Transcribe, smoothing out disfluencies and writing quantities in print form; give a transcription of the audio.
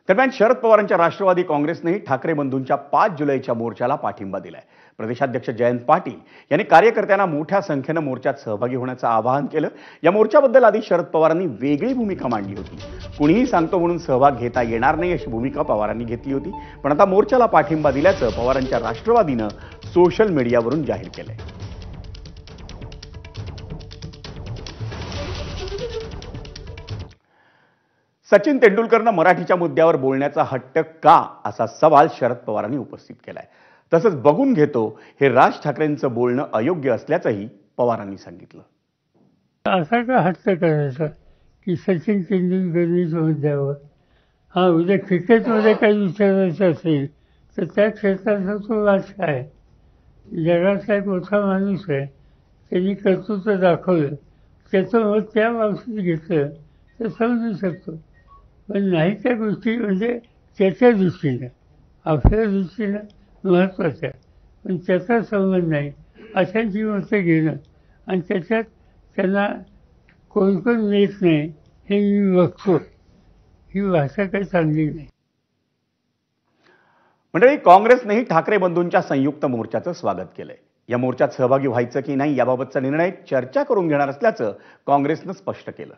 दरम्यान शरद पवारांच्या राष्ट्रवादी काँग्रेसनेही ठाकरे बंधूंच्या 5 जुलैच्या मोर्चाला पाठिंबा दिलाय। प्रदेशाध्यक्ष जयंत पाटील यांनी कार्यकर्त्यांना मोठ्या संख्येने मोर्चात सहभागी होण्याचं आवाहन केलं। या मोर्चाबद्दल आधी शरद पवारांनी वेगळी भूमिका मांडली होती। कुणीही सांगतो म्हणून सहभाग घेता येणार नाही अशी भूमिका पवारांनी घेतली होती, पण आता मोर्चाला पाठिंबा दिल्याचं पवारांच्या राष्ट्रवादीनं सोशल मीडियावरून जाहीर केलंय। सचिन तेंडुलकरनं मराठीच्या मुद्द्यावर बोलण्याचा हट्ट का असा सवाल शरद पवारांनी उपस्थित केलाय। तसंच बघून घेतो हे राज ठाकरेंचं बोलणं अयोग्य असल्याचंही पवारांनी सांगितलं। असा का हट्ट करायचा की सचिन तेंडुलकरच्या मुद्द्यावर उद्या क्रिकेटमध्ये काही विचारायचं असेल तर त्या क्षेत्राचा तो राज काय, जगातला एक मोठा माणूस आहे, त्यांनी कर्तृत्व दाखवलं, त्याचं मत त्या बाबतीत घेतलं तर समजू शकतो। पण नाही त्या गोष्टी म्हणजे त्याच्या दृष्टीनं आपल्या दृष्टीनं महत्त्वाच्या, पण त्याचा संबंध नाही अशांची मतं घेणं आणि त्याच्यात त्यांना कोण कोण येत नाही हे मी बघतो, ही भाषा काही चांगली नाही। मंडळी, काँग्रेसनेही ठाकरे बंधूंच्या संयुक्त मोर्चाचं स्वागत केलंय। या मोर्चात सहभागी व्हायचं की नाही याबाबतचा निर्णय चर्चा करून घेणार असल्याचं काँग्रेसनं स्पष्ट केलं।